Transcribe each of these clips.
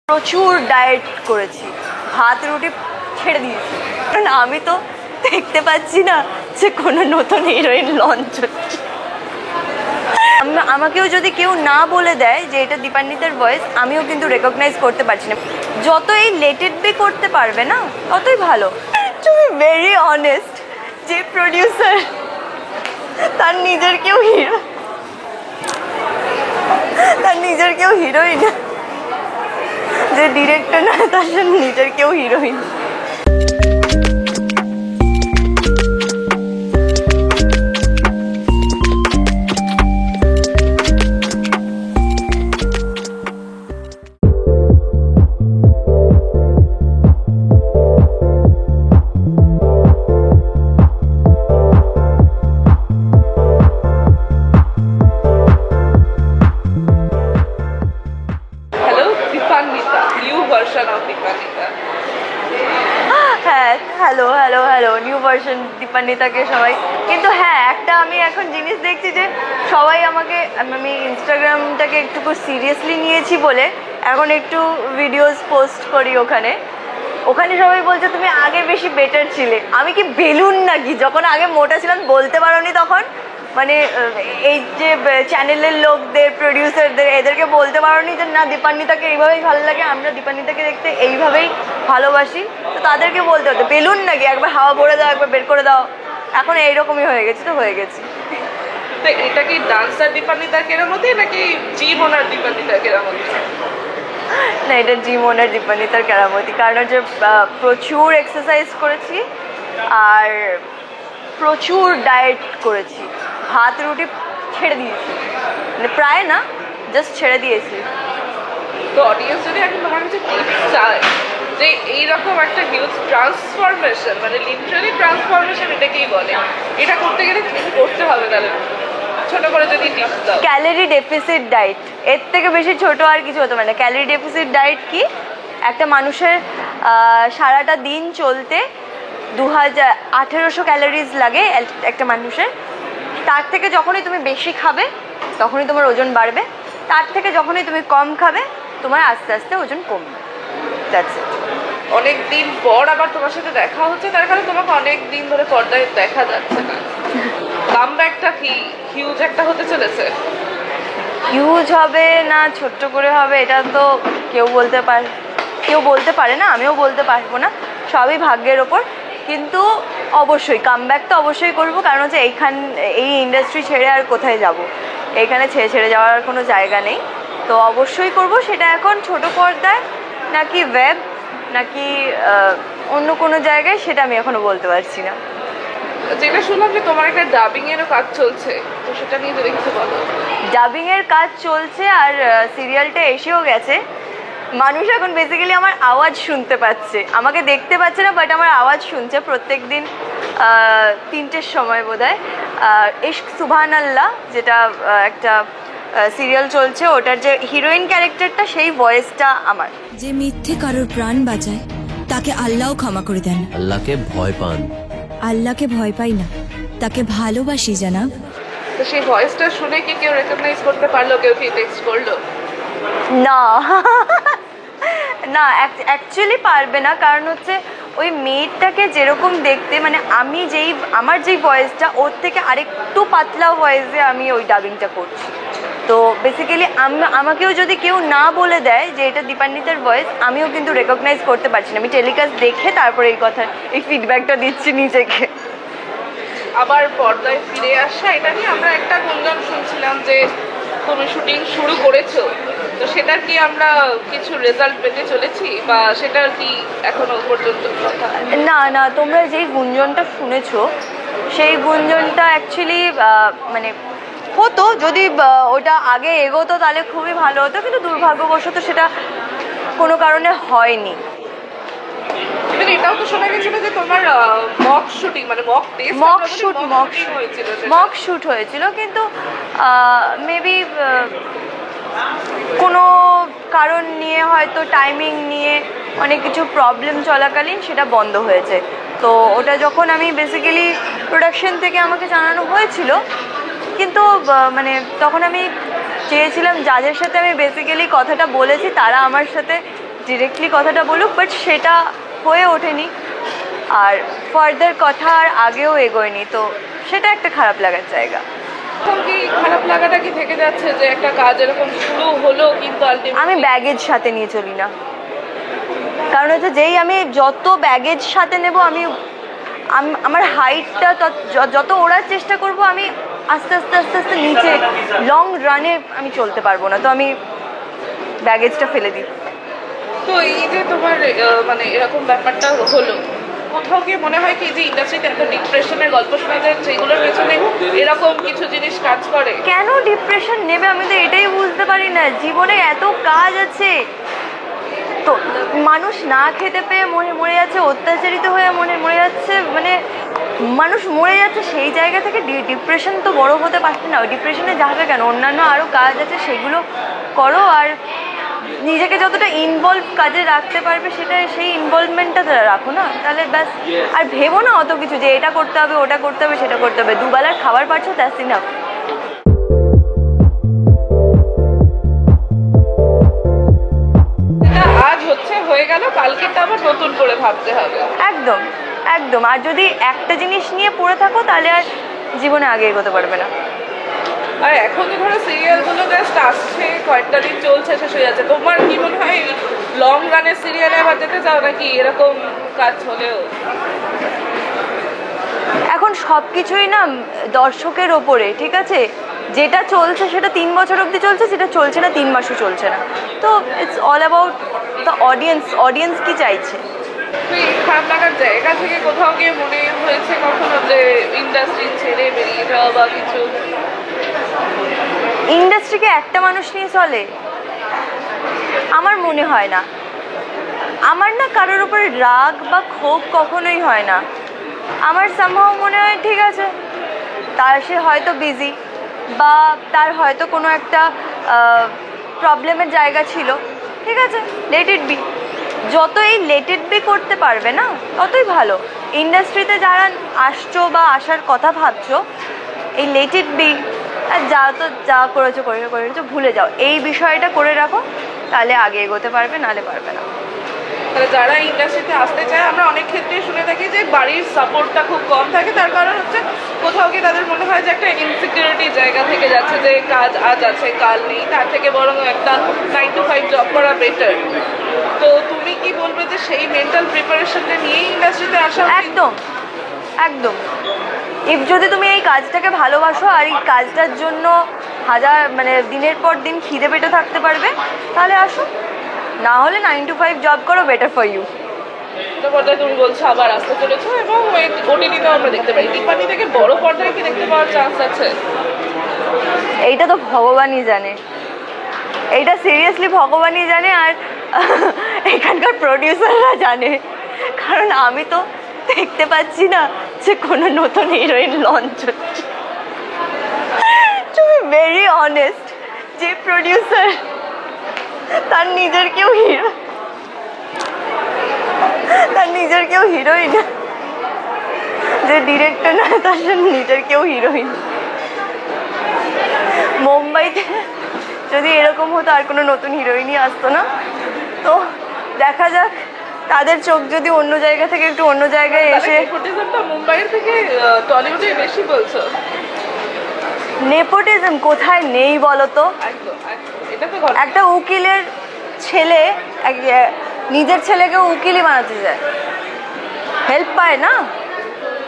প্রচুর ডায়েট করেছি, ভাত রুটি ছেড়ে দিয়েছি, কারণ আমি তো দেখতে পাচ্ছি না যে কোনো নতুন হিরোইন লঞ্চ হচ্ছে। আমাকেও যদি কেউ না বলে দেয় যে এটা দীপান্বিতার ভয়েস, আমিও কিন্তু রেকগনাইজ করতে পারছি না। যত এই লেটেড বি করতে পারবে না ততই ভালো। টু বি ভেরি অনেস্ট, যে প্রডিউসার তার নিজের কেউ হিরোইন, যে ডিরেক্টর না তার নিজের কেউ হিরোইন। হ্যাঁ, হ্যালো নিউ ভার্সন দীপান্বিতাকে সবাই। কিন্তু হ্যাঁ, একটা আমি এখন জিনিস দেখছি যে সবাই আমাকে, আমি ইনস্টাগ্রামটাকে একটু সিরিয়াসলি নিয়েছি বলে এখন একটু ভিডিওস পোস্ট করি ওখানে সবাই বলছে তুমি আগে বেশি বেটার ছিলে। আমি কি বেলুন নাকি? যখন আগে মোটা ছিলাম বলতে পারোনি তখন? মানে এই যে চ্যানেলের লোকদের, প্রডিউসারদের, এদেরকে বলতে পারোনি যে না দীপান্বিতাকে এইভাবেই ভালো লাগে, আমরা দীপান্বিতাকে দেখতে এইভাবেই ভালোবাসি? তো তাদেরকে বলতে হতো বেলুন নাকি, একবার হাওয়া ভরে দাও, একবার বের করে দাও। এখন এইরকমই হয়ে গেছি। তো এটা কি ডান্সার দীপান্বিতার কেরামতি নাকি জিম ওনার দীপান্বিতার কেরামতি? না, এটা জিম ওনার দীপান্বিতার কেরামতি। কারণ হচ্ছে প্রচুর এক্সারসাইজ করেছি আর প্রচুর ডায়েট করেছি, ভাত রুটি ছেড়ে দিয়েছি, মানে প্রায় না, জাস্ট ছেড়ে দিয়েছি। তো অডিয়েন্স যদি এখন তোমার কাছে টিপস চায় যে এইরকম একটা হিউজ ট্রান্সফরমেশন, মানে লিটারালি ট্রান্সফরমেশন এটাকেই বলে, এটা করতে গেলে কি করতে হবে তাহলে ছোট করে যদি টিপস দাও? ক্যালোরি ডেফিসিট ডায়েট, এর থেকে বেশি ছোট আর কিছু হতে পারে না। ক্যালোরি ডেফিসিট ডায়েট কি? একটা মানুষের সারাটা দিন চলতে 1800 ক্যালোরিজ লাগে একটা মানুষের। তার থেকে যখনই তুমি বেশি খাবে তখনই তোমার ওজন বাড়বে, তার থেকে যখনই তুমি কম খাবে তোমার আস্তে আস্তে ওজন কমবে। That's it. অনেক দিন পর আবার তোমার সাথে দেখা হচ্ছে, তার কারণে তোমাকে অনেক দিন ধরে পর্দায় দেখা যাচ্ছে না। কামব্যাকটা কি হিউজ একটা হতে চলেছে? হিউজ হবে না ছোট্ট করে হবে এটা তো কেউ বলতে পারে না, আমিও বলতে পারবো না, সবই ভাগ্যের ওপর। কিন্তু অবশ্যই কামব্যাক তো অবশ্যই করবো, কারণ হচ্ছে এই ইন্ডাস্ট্রি ছেড়ে আর কোথায় যাব? এইখানে ছেড়ে যাওয়ার কোনো জায়গা নেই। তো অবশ্যই করব। সেটা এখন ছোট পর্দায় নাকি ওয়েব নাকি অন্য কোনো জায়গায়, সেটা আমি এখনো বলতে পারছি না। যেটা শুনলাম যে তোমার একটা ডাবিং এরও কাজ চলছে, তো সেটা নিয়ে যদি কিছু বলো। ডাবিং এর কাজ চলছে আর সিরিয়ালটা এসেও গেছে। মানুষ এখন বেসিক্যালি আমার আওয়াজ শুনতে পাচ্ছে, আমাকে দেখতে পাচ্ছে না, বাট আমার আওয়াজ শুনছে প্রত্যেক দিন 3টের সময় বোধহয়। ইশক সুবহান আল্লাহ যেটা একটা সিরিয়াল চলছে, ওটার যে হিরোইন ক্যারেক্টারটা সেই ভয়েসটা আমার। যে মিথ্যে কারোর প্রাণ বাঁচায় তাকে আল্লাহও ক্ষমা করে দেন। আল্লাহকে ভয় পান? আল্লাহকে ভয় পাই না, তাকে ভালোবাসি জানাব। তো সেই ভয়েসটা শুনে কি কেউ রেকগনাইজ করতে পারলো? কেউ কি টেক্সট করলো? না না, অ্যাকচুয়ালি পারবে না। কারণ হচ্ছে ওই মেয়েটাকে যেরকম দেখতে, মানে আমার যেই ভয়েসটা, ওর থেকে আরেকটু পাতলা ভয়েসে আমি ওই ডাবিংটা করছি। তো বেসিক্যালি আমাকেও যদি কেউ না বলে দেয় যে এটা দীপান্বিতার ভয়েস, আমিও কিন্তু রেকগনাইজ করতে পারছি না। আমি টেলিকাস্ট দেখে তারপরে এই ফিডব্যাকটা দিচ্ছি নিজেকে। আবার পর্দায় ফিরে আসা, এটা নিয়ে আমরা একটা গুঞ্জন শুনছিলাম যে তুমি শুটিং শুরু করেছো, তো সেটার কি আমরা কিছু রেজাল্ট পেতে চলেছি, বা সেটার কি এখনো পর্যন্ত কথা? না, তোমরা যেই গুঞ্জনটা শুনেছো সেই গুঞ্জনটা অ্যাকচুয়ালি মানে হতো, যদি ওটা আগে এগোতো তাহলে খুবই ভালো হতো, কিন্তু দুর্ভাগ্যবশত সেটা কোনো কারণে হয়নি। এটাও তো শোনা গেছিল যে তোমার মক শুটিং, মানে মক শুট হয়েছিল, কিন্তু মেবি কোনো কারণ নিয়ে, হয়তো টাইমিং নিয়ে অনেক কিছু প্রবলেম চলাকালীন সেটা বন্ধ হয়েছে। তো ওটা যখন আমি বেসিক্যালি প্রোডাকশন থেকে আমাকে জানানো হয়েছিল, কিন্তু মানে তখন আমি চেয়েছিলাম, যাদের সাথে আমি বেসিক্যালি কথাটা বলেছি তারা আমার সাথে ডিরেক্টলি কথাটা বলুক, বাট সেটা হয়ে ওঠেনি আর ফার্দার কথা আর আগেও এগোয়নি, তো সেটা একটা খারাপ লাগার জায়গা। এখন কি খারাপ লাগাটা কি থেকে যাচ্ছে যে একটা কাজ এরকম শুরু হলো কিন্তু আমি ব্যাগেজ সাথে নিয়ে চলি না, কারণ হচ্ছে যেই আমি যত ব্যাগেজ সাথে নেব আমি আমার হাইটটা যত ওড়ার চেষ্টা করব, আমি আস্তে আস্তে আস্তে আস্তে নিচে লং রানে আমি চলতে পারবো না, তো আমি ব্যাগেজটা ফেলে দিই। তো এই যে তোমার মানে এরকম ব্যাপারটা হলো, কোথাও গিয়ে মনে হয় কি যে ইন্ডাস্ট্রিতে এত ডিপ্রেশনের গল্প শোনা যায়, যেগুলোর পেছনে এরকম কিছু জিনিস কাজ করে? কেন ডিপ্রেশন নেবে আমি তো এটাই বুঝতে পারি না। জীবনে এত কাজ আছে, তো মানুষ না খেতে পেয়ে মরে যাচ্ছে, অত্যাচারিত হয়ে মরে যাচ্ছে, মানে মানুষ মরে যাচ্ছে, সেই জায়গা থেকে ডিপ্রেশন তো বড় হতে পারছে না। ডিপ্রেশনে যাবে কেন? অন্যান্য আরও কাজ আছে, সেগুলো করো, আর নিজেকে যতটা ইনভলভ কাজে রাখতে পারবে সেটা, সেই ইনভলভমেন্টটা রাখো না, তাহলে ব্যাস। আর ভেবো না অত কিছু যে এটা করতে হবে, ওটা করতে হবে, সেটা করতে হবে। দুবেলার খাবার পাচ্ছ, দ্যাটস ইনাফ। আজ হচ্ছে হয়ে গেল, কালকেটা আবার নতুন করে ভাবতে হবে। একদম একদম। আর যদি একটা জিনিস নিয়ে পড়ে থাকো তাহলে আর জীবনে আগে এগোতে পারবে না। আর এখন তো ধরো সিরিয়ালগুলো জাস্ট আসছে, কয়েকটা দিন চলছে, শেষ হয়ে যাচ্ছে। তোমার কি মনে হয় লং রানের সিরিয়ালে আবার যেতে চাও নাকি এরকম কাজ হলেও? এখন সব কিছুই না দর্শকের ওপরে, ঠিক আছে? যেটা চলছে সেটা 3 বছর অবধি চলছে, যেটা চলছে না 3 মাসও চলছে না, তো it's all about the audience কি চাইছে। খারাপ লাগার জায়গা থেকে কোথাও গিয়ে মনে হয়েছে কখনো যে ইন্ডাস্ট্রি ছেড়ে বেরিয়ে যাওয়া বা কিছু? ইন্ডাস্ট্রিকে একটা মানুষ নিয়ে চলে? আমার মনে হয় না। আমার না কারোর উপরে রাগ বা ক্ষোভ কখনোই হয় না। আমার সামহাও মনে হয় ঠিক আছে, তার সে হয়তো বিজি, বা তার হয়তো কোনো একটা প্রবলেমের জায়গা ছিল, ঠিক আছে, লেট ইট বি। যত এই লেট ইট বি করতে পারবে না ততই ভালো। ইন্ডাস্ট্রিতে যারা আসছো বা আসার কথা ভাবছো, এই লেট ইট বি, আর যা করেছো ভুলে যাও, এই বিষয়টা করে রাখো, তাহলে আগে এগোতে পারবে, নাহলে পারবে না। তাহলে যারা ইন্ডাস্ট্রিতে আসতে চায়, আমরা অনেক ক্ষেত্রে শুনে থাকি যে বাড়ির সাপোর্টটা খুব কম থাকে, তার কারণ হচ্ছে কোথাও গিয়ে তাদের মনে হয় যে একটা ইনসিকিউরিটি জায়গা থেকে যাচ্ছে, যে কাজ আজ আছে কাল নেই, তার থেকে বরং একটা 9 to 5 জব করা বেটার। তো তুমি কি বলবে যে সেই মেন্টাল প্রিপারেশনটা নিয়েই ইন্ডাস্ট্রিতে আসা? একদম একদম। যদি তুমি এই কাজটাকে ভালোবাসো আর এই কাজটার জন্য দিনের পর দিন খিদে পেটে থাকতে পারবে, তাহলে আসো। না হলে 9 to 5 জব করো, বেটার ফর ইউ। পর্দায় তুমি বলছো আবার আসতে চলেছো, এবং ওটিটিতেও আমরা দেখতে পাই। দীপানি থেকে বড় পর্দায় কি দেখতে পাওয়ার চান্স আছে? এইটা তো ভগবানই জানে, এইটা সিরিয়াসলি ভগবানই জানে, আর এখানকার প্রডিউসাররা জানে, কারণ আমি তো দেখতে পাচ্ছি না যে কোনো নতুন হিরোইন লঞ্চ হচ্ছে। টু বি ভেরি অনেস্ট, যে প্রডিউসার তার নিজের কেউ হিরোইন, যে ডিরেক্টর না তার নিজের কেউ হিরোইন। মুম্বাইতে যদি এরকম হতো আর কোনো নতুন হিরোইনই আসতো না, তো দেখা যাক, তাদের চোখ যদি অন্য জায়গা থেকে একটু অন্য জায়গায় এসে। নেপোটিজমটা মুম্বাইয়ের থেকে টলিউডে বেশি বলছো? নেপোটিজম কোথায় নেই বলো তো? একটা উকিলের ছেলে নিজের ছেলেকে উকিলই বানাতে যায়, হেল্প পায় না,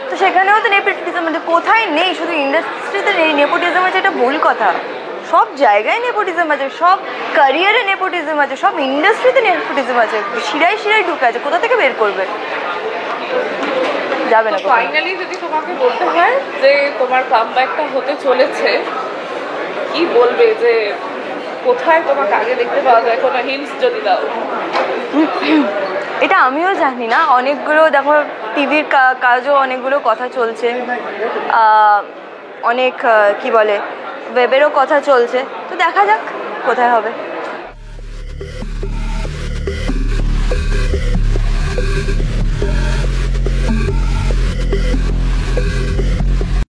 তো সেখানেও তো নেপোটিজম কোথায় নেই? শুধু ইন্ডাস্ট্রিতে নেই নেপোটিজম আছে, এটা ভুল কথা। সব জায়গায় নেপোটিজম আছে, সব ক্যারিয়ারে নেপোটিজম আছে, সব ইন্ডাস্ট্রিতে নেপোটিজম আছে, শিরায় ঢুকে আছে, কোথা থেকে বের করবে? যাবে না। ফাইনালি যদি তোমাকে বলতে হয় যে তোমার কামব্যাকটা হতে চলেছে, কি বলবে যে কোথায় তোমাকে আগে দেখতে পাওয়া যায়? কোনো হিন্টস যদি দাও। এটা আমিও জানি না, অনেকগুলো দেখো টিভির কাজও অনেকগুলো কথা চলছে, অনেক কি বলে ওয়েবেরও কথা চলছে, তো দেখা যাক কোথায় হবে।